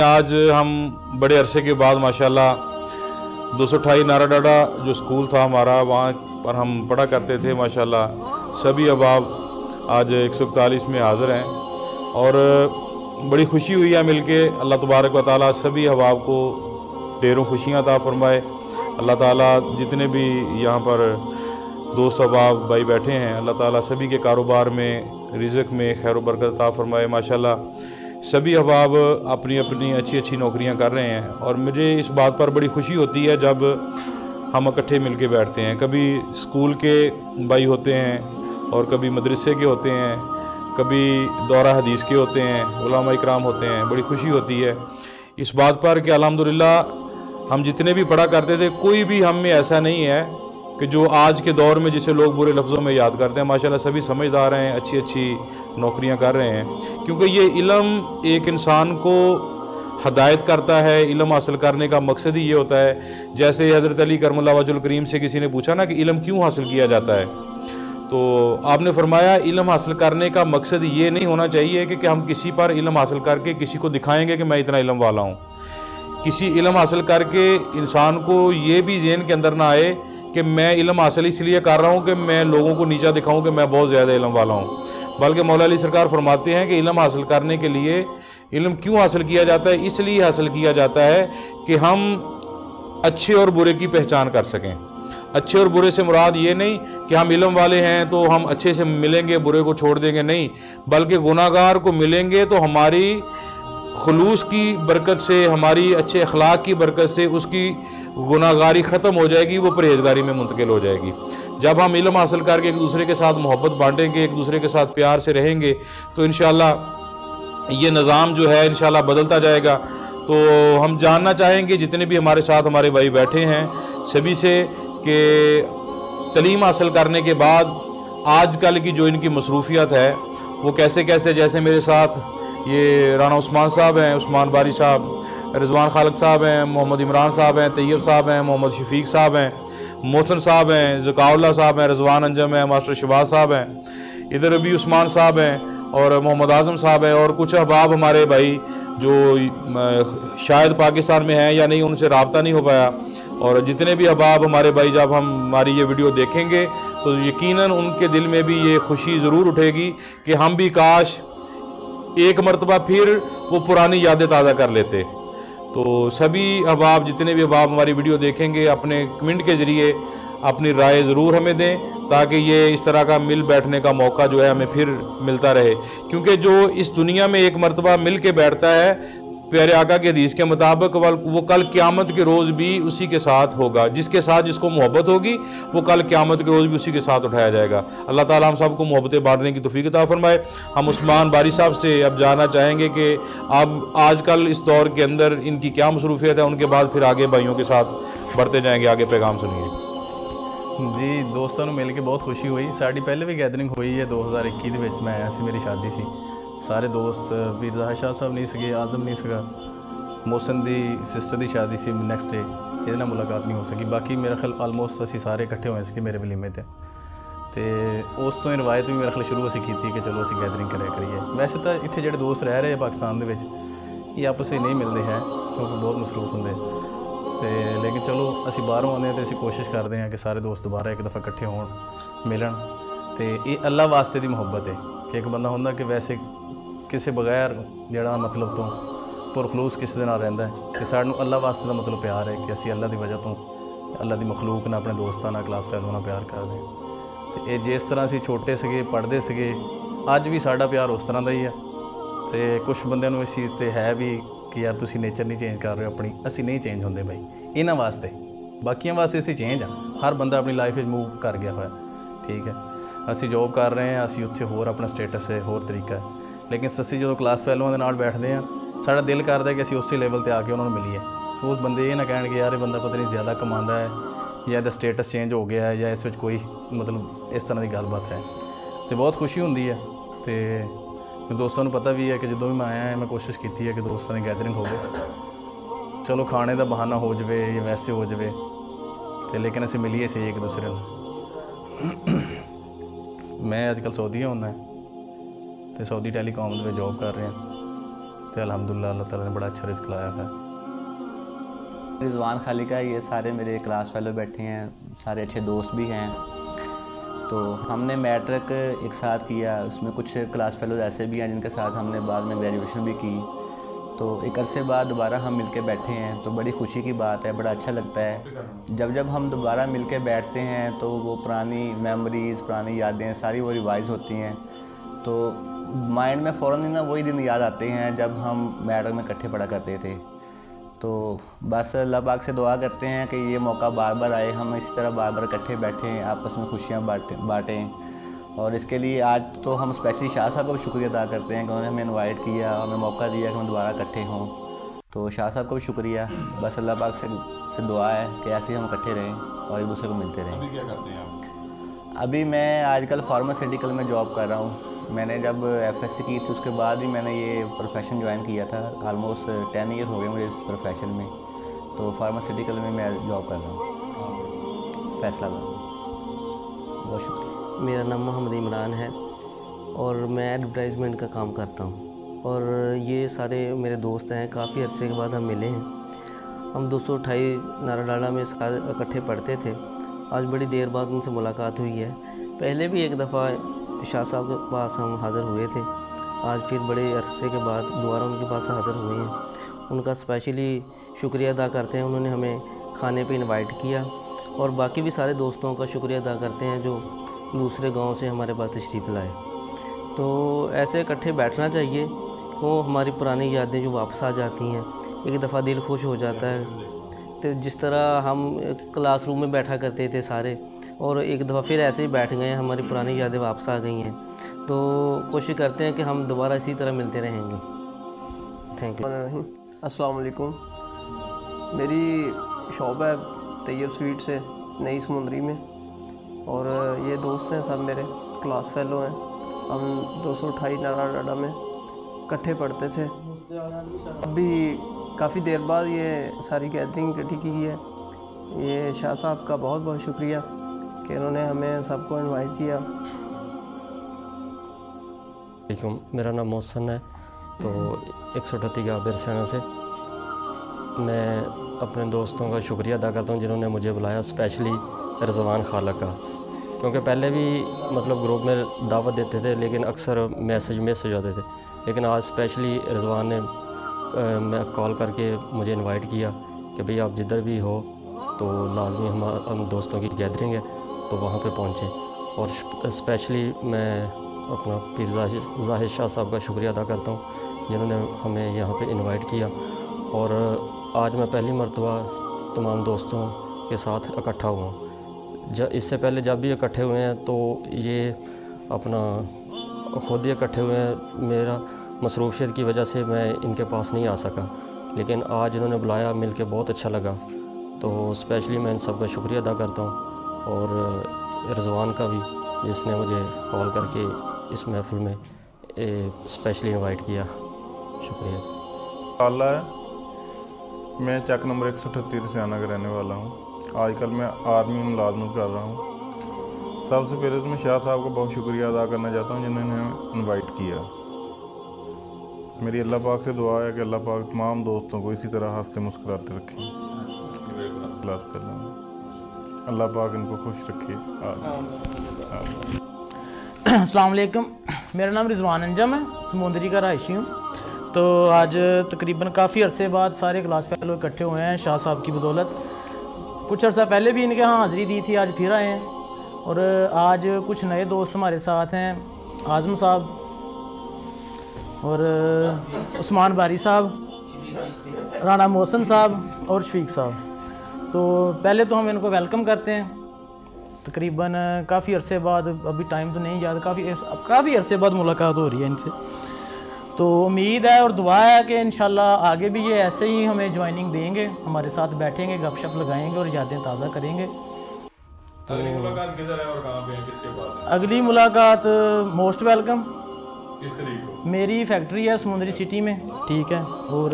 आज हम बड़े अरसे के बाद माशाल्लाह 228 नारा डाडा जो स्कूल था हमारा, वहाँ पर हम पढ़ा करते थे। माशाल्लाह सभी अहबाब आज 141 में हाज़िर हैं और बड़ी खुशी हुई है मिलके। अल्लाह तबारक व तआला सभी अहबाब को ढेरों खुशियाँ अता फरमाए। अल्लाह ताला जितने भी यहाँ पर दोस्त अहबाब भाई बैठे हैं, अल्लाह ताला सभी के कारोबार में, रिज़्क़ में खैर व बरकत अता फरमाए। माशाल्लाह सभी अहबाब अपनी अपनी अच्छी अच्छी नौकरियां कर रहे हैं और मुझे इस बात पर बड़ी खुशी होती है जब हम इकट्ठे मिल के बैठते हैं। कभी स्कूल के भाई होते हैं और कभी मदरसे के होते हैं, कभी दौरा हदीस के होते हैं, उलमा इकराम होते हैं। बड़ी खुशी होती है इस बात पर कि अल्हम्दुलिल्लाह हम जितने भी पढ़ा करते थे, कोई भी हम में ऐसा नहीं है कि जो आज के दौर में जिसे लोग बुरे लफ्ज़ों में याद करते हैं। माशाल्लाह सभी समझदार हैं, अच्छी अच्छी नौकरियां कर रहे हैं, क्योंकि ये इल्म एक इंसान को हदायत करता है। इल्म हासिल करने का मकसद ही ये होता है। जैसे हज़रत अली करमुल्लाह वजहुल करीम से किसी ने पूछा ना कि इल्म क्यों हासिल किया जाता है, तो आपने फरमाया इल्म हासिल करने का मकसद ये नहीं होना चाहिए कि हम किसी पर इल्म हासिल करके किसी को दिखाएंगे कि मैं इतना इल्म वाला हूँ। किसी इल्म हासिल करके इंसान को ये भी ज़हन के अंदर ना आए कि मैं इल्म हासिल इसलिए कर रहा हूँ कि मैं लोगों को नीचा दिखाऊँ कि मैं बहुत ज़्यादा इल्म वाला हूँ। बल्कि मौला अली सरकार फरमाते हैं कि इल्म हासिल करने के लिए, इल्म क्यों हासिल किया जाता है, इसलिए हासिल किया जाता है कि हम अच्छे और बुरे की पहचान कर सकें। अच्छे और बुरे से मुराद ये नहीं कि हम इल्म वाले हैं तो हम अच्छे से मिलेंगे, बुरे को छोड़ देंगे, नहीं, बल्कि गुनाहगार को मिलेंगे तो हमारी खुलूस की बरकत से, हमारी अच्छे अखलाक की बरकत से उसकी गुनाहगारी ख़त्म हो जाएगी, वो परहेजगारी में मुंतकिल हो जाएगी। जब हम इल्म हासिल करके एक दूसरे के साथ मोहब्बत बांटेंगे, एक दूसरे के साथ प्यार से रहेंगे, तो इंशाअल्लाह ये निज़ाम जो है इंशाअल्लाह बदलता जाएगा। तो हम जानना चाहेंगे जितने भी हमारे साथ हमारे भाई बैठे हैं सभी से कि तलीम हासिल करने के बाद आजकल की जो इनकी मसरूफियत है वो कैसे कैसे, जैसे मेरे साथ ये राना उस्मान साहब हैं, उस्मान बारी साहब, रिजवान खालिक साहब हैं, मोहम्मद इमरान साहब हैं, तैयब साहब हैं, मोहम्मद शफीक साहब हैं, मोहसन साहब हैं, ज़काउल्लाह साहब हैं, रिजवान अंजम हैं, मास्टर शहबाज साहब हैं, इधर अभी उस्मान साहब हैं और मोहम्मद आज़म साहब हैं और कुछ अहबाब हमारे भाई जो शायद पाकिस्तान में हैं या नहीं, उनसे रब्ता नहीं हो पाया। और जितने भी अहबाब हमारे भाई जब हम हमारी ये वीडियो देखेंगे तो यकीनन उनके दिल में भी ये खुशी ज़रूर उठेगी कि हम भी काश एक मरतबा फिर वो पुरानी यादें ताज़ा कर लेते। तो सभी अहबाब, जितने भी अहबाब हमारी वीडियो देखेंगे, अपने कमेंट के ज़रिए अपनी राय ज़रूर हमें दें ताकि ये इस तरह का मिल बैठने का मौका जो है हमें फिर मिलता रहे। क्योंकि जो इस दुनिया में एक मरतबा मिल के बैठता है, प्यारे आका के हदीस के मुताबिक वो कल क़यामत के रोज़ भी उसी के साथ होगा। जिसके साथ जिसको मोहब्बत होगी वो कल क़यामत के रोज़ भी उसी के साथ उठाया जाएगा। अल्लाह ताला हम सबको मोहब्बतें बांटने की तौफीक अता फरमाए। हम उस्मान बारी साहब से अब जानना चाहेंगे कि अब आजकल इस दौर के अंदर इनकी क्या मसरूफियत है, उनके बाद फिर आगे भाइयों के साथ बढ़ते जाएंगे। आगे पैगाम सुनिए जी। दोस्तों ਨੂੰ मिल के बहुत खुशी हुई। साड़ी पहले भी गैदरिंग हुई है 2021 ਦੇ ਵਿੱਚ। ਮੈਂ ਆਇਆ ਸੀ, ਮੇਰੀ ਸ਼ਾਦੀ ਸੀ। ਸਾਰੇ ਦੋਸਤ ਵੀਰ ਜ਼ਾਹਿਰ ਸ਼ਾਹ ਸਾਹਿਬ ਨਹੀਂ ਸੀਗੇ, ਆਜ਼ਮ ਨਹੀਂ ਸੀਗਾ, ਮੋਹਸਨ ਦੀ ਸਿਸਟਰ ਦੀ ਸ਼ਾਦੀ ਸੀ ਨੈਕਸਟ ਡੇ, ਇਹਦੇ ਨਾਲ ਮੁਲਾਕਾਤ ਨਹੀਂ ਹੋ ਸਕੀ। ਬਾਕੀ ਮੇਰਾ ਖਿਆਲ ਆਲਮੋਸਟ ਅਸੀਂ ਸਾਰੇ ਇਕੱਠੇ ਹੋਏ ਸੀ ਮੇਰੇ ਵਲੀਮੇ ਤੇ। ਤੇ ਉਸ ਤੋਂ ਇਹ ਰਵਾਇਤ ਵੀ ਮੇਰਾ ਖਿਆਲ ਸ਼ੁਰੂ ਅਸੀਂ ਕੀਤੀ ਕਿ ਚਲੋ ਅਸੀਂ ਗੈਦਰਿੰਗ ਕਰਿਆ ਕਰੀਏ। ਵੈਸੇ ਤਾਂ ਇੱਥੇ ਜਿਹੜੇ ਦੋਸਤ ਰਹਿ ਰਹੇ ਆ ਪਾਕਿਸਤਾਨ ਦੇ ਵਿੱਚ, ਇਹ ਆਪਸ ਵਿੱਚ ਨਹੀਂ ਮਿਲਦੇ ਹੈ ਕਿਉਂਕਿ ਬਹੁਤ ਮਸਰੂਫ ਹੁੰਦੇ। ਤੇ ਲੇਕਿਨ ਚਲੋ ਅਸੀਂ ਬਾਹਰੋਂ ਆਉਂਦੇ ਹਾਂ ਤੇ ਅਸੀਂ ਕੋਸ਼ਿਸ਼ ਕਰਦੇ ਹਾਂ ਕਿ ਸਾਰੇ ਦੋਸਤ ਦੁਬਾਰਾ ਇੱਕ ਦਫਾ ਇਕੱਠੇ ਹੋਣ, ਮਿਲਣ। ਤੇ ਇਹ ਅੱਲਾ ਵਾਸਤੇ ਦੀ ਮੁਹੱਬਤ ਹੈ ਕਿ ਇੱਕ ਬੰਦਾ ਹੁੰਦਾ ਕਿ ਵੈਸੇ ਕਿਸੇ ਬਗੈਰ ਜਿਹੜਾ ਮਤਲਬ ਤੋਂ ਪੁਰਖਲੂਸ ਕਿਸੇ ਦੇ ਨਾਲ ਰਹਿੰਦਾ ਹੈ, ਤੇ ਸਾਨੂੰ ਅੱਲਾ ਵਾਸਤੇ ਦਾ ਮਤਲਬ ਪਿਆਰ ਹੈ ਕਿ ਅਸੀਂ ਅੱਲਾ ਦੀ ਵਜ੍ਹਾ ਤੋਂ, ਅੱਲਾ ਦੀ ਮਖਲੂਕ ਨਾਲ, ਆਪਣੇ ਦੋਸਤਾਂ ਨਾਲ, ਕਲਾਸ ਫੈਲੋ ਨਾਲ ਪਿਆਰ ਕਰਦੇ ਹਾਂ। ਤੇ ਇਹ ਜਿਸ ਤਰ੍ਹਾਂ ਅਸੀਂ ਛੋਟੇ ਸੀਗੇ, ਪੜ੍ਹਦੇ ਸੀਗੇ, ਅੱਜ ਵੀ ਸਾਡਾ ਪਿਆਰ ਉਸ ਤਰ੍ਹਾਂ ਦਾ ਹੀ ਆ। ਤੇ ਕੁਛ ਬੰਦਿਆਂ ਨੂੰ ਇਸ ਚੀਜ਼ 'ਤੇ ਹੈ ਵੀ ਕਿ ਯਾਰ ਤੁਸੀਂ ਨੇਚਰ ਨਹੀਂ ਚੇਂਜ ਕਰ ਰਹੇ ਹੋ ਆਪਣੀ। ਅਸੀਂ ਨਹੀਂ ਚੇਂਜ ਹੁੰਦੇ ਬਾਈ ਇਹਨਾਂ ਵਾਸਤੇ, ਬਾਕੀਆਂ ਵਾਸਤੇ ਅਸੀਂ ਚੇਂਜ ਆ। ਹਰ ਬੰਦਾ ਆਪਣੀ ਲਾਈਫ ਵਿੱਚ ਮੂਵ ਕਰ ਗਿਆ ਹੋਇਆ, ਠੀਕ ਹੈ। ਅਸੀਂ ਜੋਬ ਕਰ ਰਹੇ ਹਾਂ, ਅਸੀਂ ਉੱਥੇ ਹੋਰ ਆਪਣਾ ਸਟੇਟਸ ਹੈ, ਹੋਰ ਤਰੀਕਾ ਹੈ। ਲੇਕਿਨ ਅਸੀਂ ਜਦੋਂ ਕਲਾਸ ਫੈਲੋਆਂ ਦੇ ਨਾਲ ਬੈਠਦੇ ਹਾਂ, ਸਾਡਾ ਦਿਲ ਕਰਦਾ ਕਿ ਅਸੀਂ ਉਸੇ ਲੈਵਲ 'ਤੇ ਆ ਕੇ ਉਹਨਾਂ ਨੂੰ ਮਿਲੀਏ। ਉਸ ਬੰਦੇ ਇਹ ਨਾ ਕਹਿਣਗੇ ਯਾਰ ਇਹ ਬੰਦਾ ਪਤਾ ਨਹੀਂ ਜ਼ਿਆਦਾ ਕਮਾਉਂਦਾ ਹੈ ਜਾਂ ਇਹਦਾ ਸਟੇਟਸ ਚੇਂਜ ਹੋ ਗਿਆ ਹੈ ਜਾਂ ਇਸ ਵਿੱਚ ਕੋਈ ਮਤਲਬ ਇਸ ਤਰ੍ਹਾਂ ਦੀ ਗੱਲਬਾਤ ਹੈ। ਅਤੇ ਬਹੁਤ ਖੁਸ਼ੀ ਹੁੰਦੀ ਹੈ। ਅਤੇ ਦੋਸਤਾਂ ਨੂੰ ਪਤਾ ਵੀ ਹੈ ਕਿ ਜਦੋਂ ਵੀ ਮੈਂ ਆਇਆ ਮੈਂ ਕੋਸ਼ਿਸ਼ ਕੀਤੀ ਹੈ ਕਿ ਦੋਸਤਾਂ ਦੀ ਗੈਦਰਿੰਗ ਹੋਵੇ। ਚਲੋ ਖਾਣੇ ਦਾ ਬਹਾਨਾ ਹੋ ਜਾਵੇ ਜਾਂ ਵੈਸੇ ਹੋ ਜਾਵੇ, ਅਤੇ ਲੇਕਿਨ ਅਸੀਂ ਮਿਲੀਏ ਸੀ ਇੱਕ ਦੂਸਰੇ ਨੂੰ। ਮੈਂ ਅੱਜ ਕੱਲ੍ਹ ਸਊਦੀ ਹੁੰਦਾ ਅਤੇ ਸਊਦੀ ਟੈਲੀਕਾਮ ਦੇ ਵਿੱਚ ਜੋਬ ਕਰ ਰਿਹਾ। तो अल्हम्दुलिल्लाह अल्लाह ताला ने बड़ा अच्छा रिस्क लाया है। रिजवान खालिका, ये सारे मेरे क्लास फेलो बैठे हैं, सारे अच्छे दोस्त भी हैं। तो हमने मैट्रिक एक साथ किया, उसमें कुछ क्लास फेलोज ऐसे भी हैं जिनके साथ हमने बाद में ग्रेजुएशन भी की। तो एक अरसे बाद दोबारा हम मिलके बैठे हैं, तो बड़ी खुशी की बात है, बड़ा अच्छा लगता है। जब हम दोबारा मिलके बैठते हैं तो वो पुरानी मेमोरीज़, पुरानी यादें सारी वो रिवाइज़ होती हैं। तो माइंड में फ़ौरन ही ना वही दिन याद आते हैं जब हम मैट्रिक में इकट्ठे पढ़ा करते थे। तो बस अल्लाह पाक से दुआ करते हैं कि ये मौका बार बार आए, हम इसी तरह बार बार इकट्ठे बैठें, आपस में खुशियाँ बाँटें। और इसके लिए आज तो हम स्पेशली शाह साहब का भी शुक्रिया अदा करते हैं कि उन्होंने हमें इनवाइट किया, हमें मौका दिया कि हम दोबारा इकट्ठे हों। तो शाह साहब को भी शुक्रिया। बस अल्लाह पाक से दुआ है कि ऐसे ही हम इकट्ठे रहें और एक दूसरे को मिलते रहें। अभी क्या करते हैं आप? अभी मैं आजकल फार्मास्यूटिकल में जॉब कर रहा हूँ। मैंने जब एफएससी की थी उसके बाद ही मैंने ये प्रोफेशन ज्वाइन किया था। ऑलमोस्ट 10 ईयर हो गए मुझे इस प्रोफेशन में। तो फार्मास्यूटिकल में मैं जॉब कर रहा हूँ फैसलाबाद में। बहुत शुक्रिया। मेरा नाम मोहम्मद इमरान है और मैं एडवर्टाइजमेंट का काम करता हूँ। और ये सारे मेरे दोस्त हैं, काफ़ी अरसे के बाद हम मिले हैं। हम 228 नाराडाला में सारे इकट्ठे पढ़ते थे। आज बड़ी देर बाद उनसे मुलाकात हुई है। पहले भी एक दफ़ा शाह साहब के पास हम हाज़िर हुए थे, आज फिर बड़े अरसे के बाद दोबारा उनके पास हाज़िर हुए हैं। उनका स्पेशली शुक्रिया अदा करते हैं, उन्होंने हमें खाने पे इनवाइट किया। और बाकी भी सारे दोस्तों का शुक्रिया अदा करते हैं जो दूसरे गांव से हमारे पास तशरीफ़ लाए। तो ऐसे इकट्ठे बैठना चाहिए, वो हमारी पुरानी यादें जो वापस आ जाती हैं, एक दफ़ा दिल खुश हो जाता है। तो जिस तरह हम क्लासरूम में बैठा करते थे सारे, और एक दफ़ा फिर ऐसे ही बैठ गए, हमारी पुरानी यादें वापस आ गई हैं। तो कोशिश करते हैं कि हम दोबारा इसी तरह मिलते रहेंगे। Thank you. अस्सलाम वालेकुम। मेरी शॉप है तैयब स्वीट से नई समुंदरी में, और ये दोस्त हैं सब मेरे क्लास फेलो हैं। हम 228 नाराडाला में इकट्ठे पढ़ते थे। अभी काफ़ी देर बाद ये सारी गैदरिंग इकट्ठी की है। ये शाह साहब का बहुत बहुत शुक्रिया कि इन्होंने हमें सबको इनवाइट किया। मेरा नाम मोहसन है, तो 138 गाबिर सेना से। मैं अपने दोस्तों का शुक्रिया अदा करता हूँ जिन्होंने मुझे बुलाया, स्पेशली रिजवान खालिका का, क्योंकि पहले भी मतलब ग्रुप में दावत देते थे लेकिन अक्सर मैसेज मिस हो जाते थे। लेकिन आज स्पेशली रिजवान ने मैं कॉल करके मुझे इनवाइट किया कि भाई आप जिधर भी हो तो लाजमी हम दोस्तों की गैदरिंग है तो वहाँ पे पहुँचें। और स्पेशली मैं अपना पीर जाहिद शाह साहब का शुक्रिया अदा करता हूँ जिन्होंने हमें यहाँ पे इनवाइट किया। और आज मैं पहली मरतबा तमाम दोस्तों के साथ इकट्ठा हुआ हूँ। इससे पहले जब भी इकट्ठे हुए हैं तो ये अपना खुद ही इकट्ठे हुए हैं, मेरा मसरूफियत की वजह से मैं इनके पास नहीं आ सका, लेकिन आज इन्होंने बुलाया, मिल के बहुत अच्छा लगा। तो स्पेशली मैं इन सब का शुक्रिया अदा करता हूँ, और रिजवान का भी जिसने मुझे कॉल करके इस महफिल में स्पेशली इनवाइट किया। शुक्रिया। आला है, मैं चक नंबर 138 रसियाना का रहने वाला हूँ। आजकल मैं आर्मी में मुलाजमत कर रहा हूँ। सबसे पहले तो मैं शाह साहब का बहुत शुक्रिया अदा करना चाहता हूँ जिन्होंने इनवाइट किया। मेरी अल्लाह पाक से दुआ है कि अल्लाह पाक तमाम दोस्तों को इसी तरह हंसते मुस्कुराते रखें। क्लास कर रहा हूँ, अल्लाह पाक इनको खुश रखे। अस्सलाम वालेकुम। मेरा नाम रिजवान अंजम है, समुंदरी का रहायशी हूँ। तो आज तकरीबन काफ़ी अरसे बाद सारे क्लास फेलो इकट्ठे हुए हैं शाह साहब की बदौलत। कुछ अर्सा पहले भी इनके यहाँ हाज़िरी दी थी, आज फिर आए हैं। और आज कुछ नए दोस्त हमारे साथ हैं, आज़म साहब और उस्मान बारी साहब, राना मोहसन साहब और शफीक साहब। तो पहले तो हम इनको वेलकम करते हैं। तकरीबन काफ़ी अरसे बाद, अभी टाइम तो नहीं याद, काफ़ी अरसे बाद मुलाकात हो रही है इनसे। तो उम्मीद है और दुआ है कि इंशाल्लाह आगे भी ये ऐसे ही हमें ज्वाइनिंग देंगे, हमारे साथ बैठेंगे, गपशप लगाएंगे और यादें ताज़ा करेंगे। तो अगली मुलाकात किधर है और कहाँ पे है, किसके बाद है? अगली मुलाकात मोस्ट वेलकम। किस तरीके को? मेरी फैक्ट्री है समुंदरी सिटी में, ठीक है। और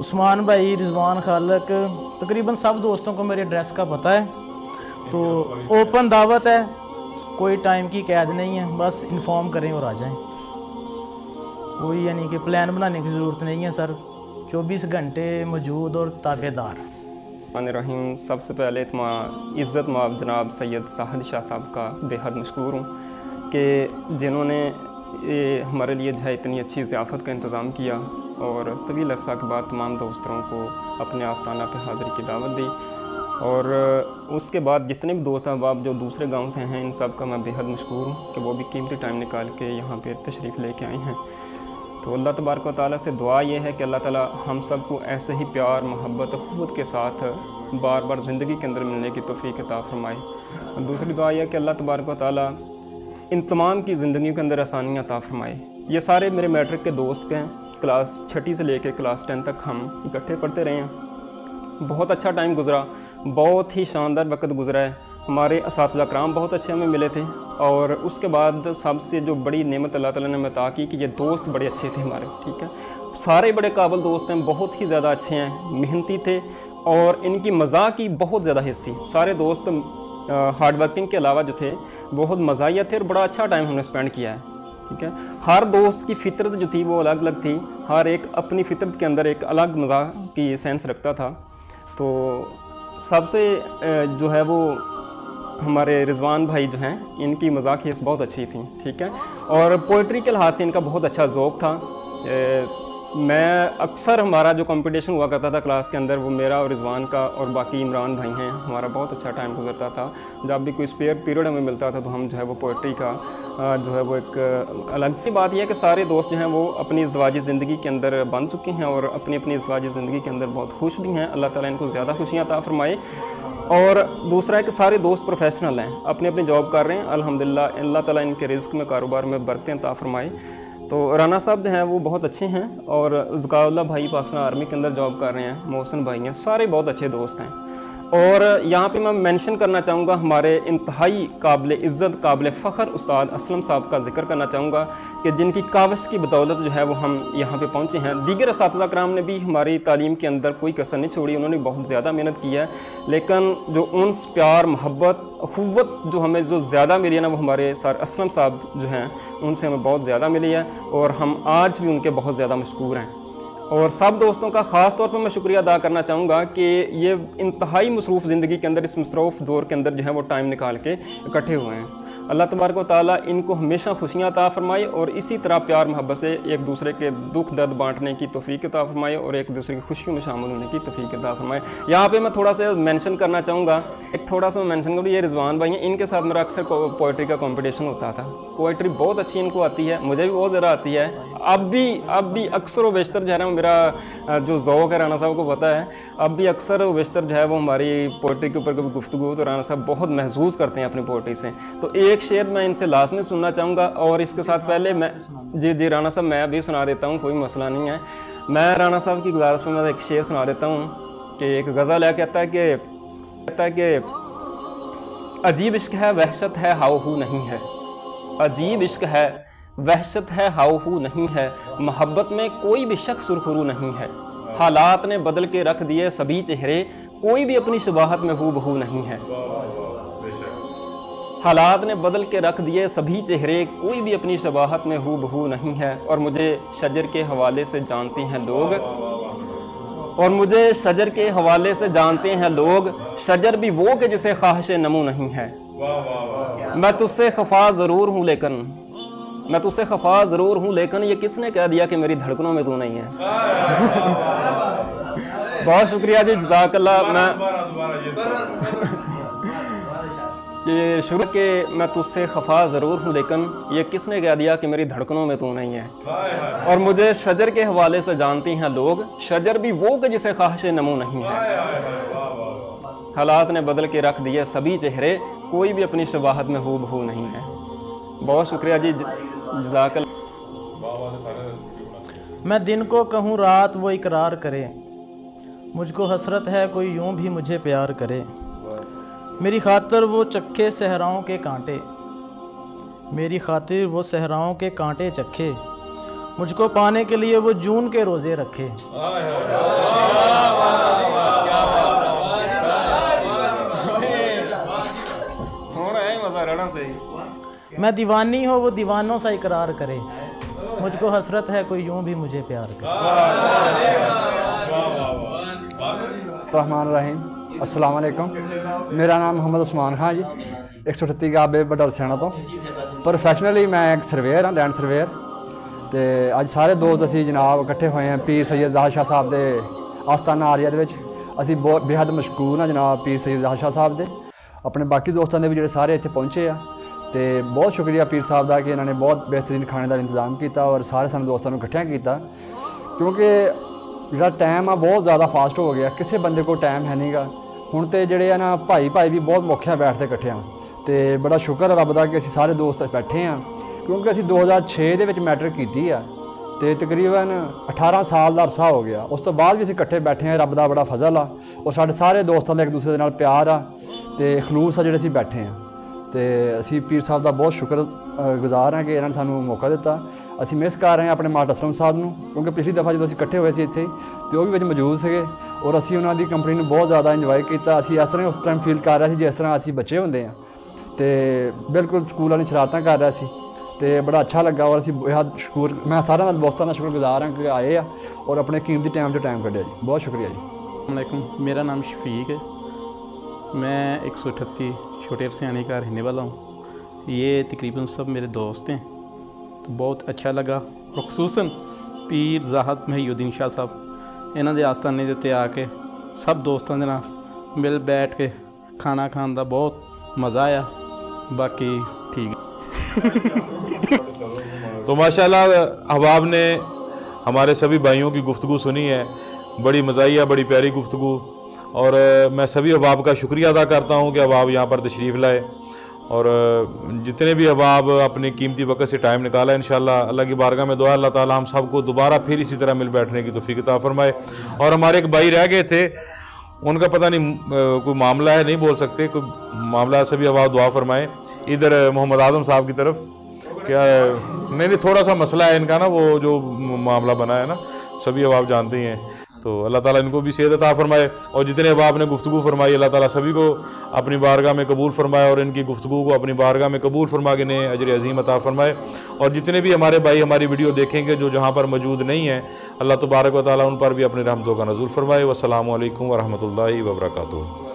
उस्मान भाई, रिजवान खालिक, तकरीबन सब दोस्तों को मेरे एड्रेस का पता है। तो ओपन दावत है, कोई टाइम की कैद नहीं है, बस इन्फॉर्म करें और आ जाएं। कोई यानी कि प्लान बनाने की ज़रूरत नहीं है सर, 24 घंटे मौजूद और ताबेदार। रहीम, सबसे पहले तो इज़्ज़त माब जनाब सैयद साहिल शाह साहब का बेहद मशकूर हूँ कि जिन्होंने ये हमारे लिए जो है इतनी अच्छी ज़ियाफ़त का इंतज़ाम किया और तवील अरसा के बाद तमाम दोस्तों को अपने आस्थाना पे हाज़िरी की दावत दी। और उसके बाद जितने भी दोस्त अहबाब जो दूसरे गांव से हैं, इन सब का मैं बेहद मशकूर हूँ कि वो भी कीमती टाइम निकाल के यहाँ पे तशरीफ़ लेके आए हैं। तो अल्लाह तबारक व तआला से दुआ ये है कि अल्लाह ताला हम सब को ऐसे ही प्यार, मोहब्बत, ख़ुद के साथ बार बार ज़िंदगी के अंदर मिलने की तौफ़ीक़ अता फ़रमाए। और दूसरी दुआ यह है कि अल्लाह तबारक व तआला इन तमाम की ज़िंदगी के अंदर आसानियाँ अता फ़रमाए। ये सारे मेरे मैट्रिक के दोस्त हैं, क्लास 6 से लेकर क्लास 10 तक हम इकट्ठे पढ़ते रहे हैं। बहुत अच्छा टाइम गुज़रा, बहुत ही शानदार वक्त गुज़रा है। हमारे असातिज़ा कराम बहुत अच्छे हमें मिले थे और उसके बाद सबसे जो बड़ी नेमत अल्लाह ताला ने हमें अता की कि ये दोस्त बड़े अच्छे थे हमारे, ठीक है। सारे बड़े काबिल दोस्त हैं, बहुत ही ज़्यादा अच्छे हैं, मेहनती थे और इनकी मज़ाक की बहुत ज़्यादा हिस्स थी। सारे दोस्त हार्ड वर्किंग के अलावा जो थे बहुत मज़ाहिया थे और बड़ा अच्छा टाइम हमने स्पेंड किया है, ठीक है। हर दोस्त की फ़ितरत जो थी वो अलग अलग थी, हर एक अपनी फ़ितरत के अंदर एक अलग मज़ाक की सेंस रखता था। तो सबसे जो है वो हमारे रिजवान भाई जो हैं, इनकी मज़ाक हिस्स बहुत अच्छी थी, ठीक है। और पोइट्री के लिहाज से इनका बहुत अच्छा ज़ौक़ था। मैं अक्सर हमारा जो कंपटीशन हुआ करता था क्लास के अंदर, वो मेरा और रिजवान का और बाकी इमरान भाई हैं, हमारा बहुत अच्छा टाइम गुजरता था। जब भी कोई स्पेयर पीरियड हमें मिलता था तो हम जो है वो पोइट्री का जो है वो एक अलग सी बात यह है कि सारे दोस्त जो हैं वो अपनी इज़्दिवाजी ज़िंदगी के अंदर बन चुके हैं और अपनी अपनी इज़्दिवाजी ज़िंदगी के अंदर बहुत खुश भी हैं। अल्लाह ताला इनको ज़्यादा खुशियाँ अता फ़रमाए। और दूसरा है कि सारे दोस्त प्रोफेशनल हैं, अपनी अपनी जॉब कर रहे हैं अल्हम्दुलिल्लाह। अल्लाह ताला इनके रिज़्क़ में, कारोबार में बरकतें अता फ़रमाए। तो राना साहब जो हैं वो बहुत अच्छे हैं और ज़काउल्लाह भाई पाकिस्तान आर्मी के अंदर जॉब कर रहे हैं, मोहसिन भाई हैं, सारे बहुत अच्छे दोस्त हैं। और यहाँ पे मैं मेंशन करना चाहूँगा हमारे इंतहाई काबिल इज़्ज़त, काबिल फ़ख्र उस्ताद असलम साहब का जिक्र करना चाहूँगा कि जिनकी काविश की बदौलत जो है वो हम यहाँ पे पहुँचे हैं। दीगर असातिज़ा कराम ने भी हमारी तालीम के अंदर कोई कसर नहीं छोड़ी, उन्होंने बहुत ज़्यादा मेहनत की है। लेकिन जो उनस, प्यार, मोहब्बत, अखुव्वत जो हमें जो ज़्यादा मिली है ना, वो हमारे सर असलम साहब जो हैं उनसे हमें बहुत ज़्यादा मिली है और हम आज भी उनके बहुत ज़्यादा मशकूर हैं। और सब दोस्तों का ख़ास तौर पर मैं शुक्रिया अदा करना चाहूँगा कि ये इंतहाई मसरूफ़ ज़िंदगी के अंदर, इस मसरूफ़ दौर के अंदर जो है वो टाइम निकाल के इकट्ठे हुए हैं। अल्लाह तबारक व तआला इनको हमेशा खुशियाँ अता फ़रमाए और इसी तरह प्यार मोहब्बत से एक दूसरे के दुख दर्द बांटने की तौफ़ीक़ अता फ़रमाए और एक दूसरे की खुशियों में शामिल होने की तौफ़ीक़ अता फ़रमाए। यहाँ पे मैं थोड़ा सा मेंशन करना चाहूँगा, मेंशन करूँ, ये रिजवान भाई हैं, इनके साथ मेरा अक्सर पोइट्री का कंपटीशन होता था। पोइट्री बहुत अच्छी इनको आती है, मुझे भी बहुत ज़्यादा आती है। अब भी अक्सर व बेशतर जो है ना, मेरा जो ज़ौक़ है राना साहब को पता है, अब भी अक्सर व बेशतर जो है वो हमारी पोइट्री के ऊपर कभी गुफ्तगू तो राना साहब बहुत महसूस करते हैं अपनी पोइट्री से। तो एक शेर मैं इनसे लाज़मी सुनना चाहूँगा और इसके साथ पहले मैं जी राना साहब मैं अभी सुना देता हूँ, कोई मसला नहीं है। मैं राना साहब की गुजारिश में मैं एक शेर सुना देता हूँ कि एक गज़ल है, कहता है कि अजीब इश्क है, वहशत है, हाउ हू नहीं है। अजीब इश्क है, वहशत है, हाउ हू नहीं है। मोहब्बत में कोई भी शख्स सुरखरू नहीं है। हालात ने बदल के रख दिए सभी चेहरे, कोई भी अपनी शबाहत में हू बहू नहीं है। हालात ने बदल के रख दिए सभी चेहरे, कोई भी अपनी शबाहत में हू बहू नहीं है। और मुझे शजर के हवाले से जानते हैं लोग, और मुझे शजर के हवाले से जानते हैं लोग, शजर भी वो कि जिसे ख्वाहिश नमू नहीं है। मैं तुझसे खफा ज़रूर हूँ लेकिन ये किसने कह दिया कि मेरी धड़कनों में तू नहीं है। बहुत शुक्रिया जी, जज़ाकल्लाह। ये शुरू के मैं तुझसे खफा ज़रूर हूँ लेकिन ये किसने कह दिया कि मेरी धड़कनों में तू नहीं है। और मुझे शजर के हवाले से जानते हैं लोग, शजर भी वो कि जिसे ख्वाहिश नमू नहीं है। हालात ने बदल के रख दिए सभी चेहरे, कोई भी अपनी शबाहत में हू बहू नहीं है। बहुत शुक्रिया जी, जज़ाकल्लाह। मैं दिन को कहूँ रात वो इकरार करे, मुझको हसरत है कोई यूं भी मुझे प्यार करे। मेरी खातिर वो चखे सहराओं के कांटे, मेरी खातिर वो सहराओं के कांटे चखे, मुझको पाने के लिए वो जून के रोज़े रखे। मैं दीवानी हो वो दीवानों सा इकरार करे, मुझको हसरत है कोई यूं भी मुझे प्यार करे। रहमान रहीम अस्सलाम वालेकुम। मेरा नाम मोहम्मद उस्मान खान जी, 138 गाबे बडल सियाणा तो। प्रोफैशनली मैं एक ਸਰਵੇਅਰ ਹਾਂ, ਲੈਂਡ ਸਰਵੇਅਰ। ਤੇ ਅੱਜ ਸਾਰੇ ਦੋਸਤ ਅਸੀਂ ਜਨਾਬ ਇਕੱਠੇ ਹੋਏ ਹਾਂ ਪੀਰ ਸੈਯਦ ਜ਼ਾਹਦ ਸ਼ਾਹ ਸਾਹਿਬ ਦੇ ਆਸਤਾਨਾ ਆਲੀਆ ਦੇ ਵਿੱਚ। ਅਸੀਂ ਬਹੁਤ ਬੇਹੱਦ ਮਸ਼ਕੂਰ ਹਾਂ ਜਨਾਬ ਪੀਰ ਸੈਯਦ ਜ਼ਾਹਦ ਸ਼ਾਹ ਸਾਹਿਬ ਦੇ, ਆਪਣੇ ਬਾਕੀ ਦੋਸਤਾਂ ਦੇ ਵੀ ਜਿਹੜੇ ਸਾਰੇ ਇੱਥੇ ਪਹੁੰਚੇ ਆ। ਤੇ ਬਹੁਤ ਸ਼ੁਕਰੀਆ ਪੀਰ ਸਾਹਿਬ ਦਾ ਕਿ ਇਹਨਾਂ ਨੇ ਬਹੁਤ ਬਿਹਤਰੀਨ ਖਾਣੇ ਦਾ ਇੰਤਜ਼ਾਮ ਕੀਤਾ ਔਰ ਸਾਰੇ ਸਾਨੂੰ ਦੋਸਤਾਂ ਨੂੰ ਇਕੱਠਿਆਂ ਕੀਤਾ। ਕਿਉਂਕਿ ਜਿਹੜਾ ਟਾਈਮ ਆ ਬਹੁਤ ਜ਼ਿਆਦਾ ਫਾਸਟ ਹੋ ਗਿਆ, ਕਿਸੇ ਬੰਦੇ ਕੋਲ ਟਾਈਮ ਹੈ ਨਹੀਂਗਾ। ਹੁਣ ਤੇ ਜਿਹੜੇ ਆ ਨਾ ਭਾਈ ਵੀ ਬਹੁਤ ਮੁੱਖਿਆ ਬੈਠਦੇ ਇਕੱਠੇ ਆ। ਤੇ ਬੜਾ ਸ਼ੁਕਰ ਹੈ ਰੱਬ ਦਾ ਕਿ ਅਸੀਂ ਸਾਰੇ ਦੋਸਤ ਬੈਠੇ ਆ, ਕਿਉਂਕਿ ਅਸੀਂ 2006 ਦੇ ਵਿੱਚ ਮੈਟ੍ਰਿਕ ਕੀਤੀ ਆ ਤੇ ਤਕਰੀਬਨ 18 ਸਾਲ ਦਾ ਅਰਸਾ ਹੋ ਗਿਆ। ਉਸ ਤੋਂ ਬਾਅਦ ਵੀ ਅਸੀਂ ਇਕੱਠੇ ਬੈਠੇ ਆ। ਰੱਬ ਦਾ ਬੜਾ ਫਜ਼ਲ ਆ ਔਰ ਸਾਡੇ ਸਾਰੇ ਦੋਸਤਾਂ ਦਾ ਇੱਕ ਦੂਸਰੇ ਦੇ ਨਾਲ ਪਿਆਰ ਆ ਤੇ ਖਲੂਸ ਆ ਜਿਹੜੇ ਅਸੀਂ ਬੈਠੇ ਆ। ਤੇ ਅਸੀਂ ਪੀਰ ਸਾਹਿਬ ਦਾ ਬਹੁਤ ਸ਼ੁਕਰ ਗੁਜ਼ਾਰ ਹਾਂ ਕਿ ਇਹਨਾਂ ਨੇ ਸਾਨੂੰ ਮੌਕਾ ਦਿੱਤਾ। ਅਸੀਂ ਮਿਸ ਕਰ ਰਹੇ ਹਾਂ ਆਪਣੇ ਮਾਟ ਅਸਲਮ ਸਾਹਿਬ ਨੂੰ, ਕਿਉਂਕਿ ਪਿਛਲੀ ਦਫਾ ਜਦੋਂ ਅਸੀਂ ਇਕੱਠੇ ਹੋਏ ਸੀ ਇੱਥੇ ਤੇ ਉਹ ਵੀ ਵਿੱਚ ਮੌਜੂਦ ਸੀਗੇ ਔਰ ਅਸੀਂ ਉਹਨਾਂ ਦੀ ਕੰਪਨੀ ਨੂੰ ਬਹੁਤ ਜ਼ਿਆਦਾ ਇੰਜੋਏ ਕੀਤਾ। ਅਸੀਂ ਇਸ ਤਰ੍ਹਾਂ ਉਸ ਟਾਈਮ ਫੀਲ ਕਰ ਰਹੇ ਸੀ ਜਿਸ ਤਰ੍ਹਾਂ ਅਸੀਂ ਬੱਚੇ ਹੁੰਦੇ ਆ ਤੇ ਬਿਲਕੁਲ ਸਕੂਲ ਵਾਲੀ ਸ਼ਰਾਰਤਾਂ ਕਰ ਰਿਹਾ ਸੀ ਤੇ ਬੜਾ ਅੱਛਾ ਲੱਗਾ ਔਰ ਅਸੀਂ ਬਹੁਤ ਸ਼ੁਕਰ, ਮੈਂ ਸਾਰਿਆਂ ਦਾ ਦੋਸਤਾਂ ਦਾ ਸ਼ੁਕਰਗੁਜ਼ਾਰ ਹਾਂ ਕਿ ਆਏ ਆ ਔਰ ਆਪਣੇ ਕੀਮਤੀ ਟਾਈਮ 'ਚ ਟਾਈਮ ਕੱਢਿਆ ਜੀ। ਬਹੁਤ ਸ਼ੁਕਰੀਆ ਜੀ। अस्सलामुअलैकुम, मेरा नाम शफीक है। मैं 138 छोटे अरसियानी का रहने वाला हूँ। ये तकरीबन सब मेरे दोस्त हैं तो बहुत अच्छा लगा। और खसूसन पीर ज़ाहद महिउद्दीन शाह साहब इन्हों के आस्थाने के उत्ते आके सब दोस्तों के नाल मिल बैठ के खाना खाने का बहुत मज़ा आया। बाकी ठीक है। तो माशाल्लाह अहबाब ने हमारे सभी भाइयों की गुफ्तगू सुनी है, बड़ी मज़ाहिया, बड़ी प्यारी गुफ्तगू। और मैं सभी अहबाब का शुक्रिया अदा करता हूँ कि अहबाब यहाँ पर तशरीफ़ लाए और जितने भी अहबाब अपने कीमती वक्त से टाइम निकाला, इंशाल्लाह अल्लाह की बारगाह में दुआ अल्लाह ताला हम सबको दोबारा फिर इसी तरह मिल बैठने की तौफीक अता फरमाए। और हमारे एक भाई रह गए थे, उनका पता नहीं कोई मामला है, नहीं बोल सकते कोई मामला, सभी अहबाब दुआ फरमाएँ। इधर मोहम्मद आज़म साहब की तरफ क्या नहीं थोड़ा सा मसला है इनका ना, वो जो मामला बना है ना, सभी अहबाब जानते ही हैं। तो अल्लाह ताला इनको भी सेहत अता फरमाए और जितने अहबाब ने गुफ्तगू फरमाई अल्लाह ताला सभी को अपनी बारगाह में कबूल फरमाए और इनकी गुफ्तगू को अपनी बारगाह में कबूल फरमा के इन्हें अजर अजीम अता फरमाए। और जितने भी हमारे भाई हमारी वीडियो देखेंगे जो जहाँ पर मौजूद नहीं हैं, अल्लाह तबारक व तआला उन पर भी अपनी रहमतों का नज़ूल फरमाए। वस्सलामु अलैकुम व रहमतुल्लाहि व बरकातुहू।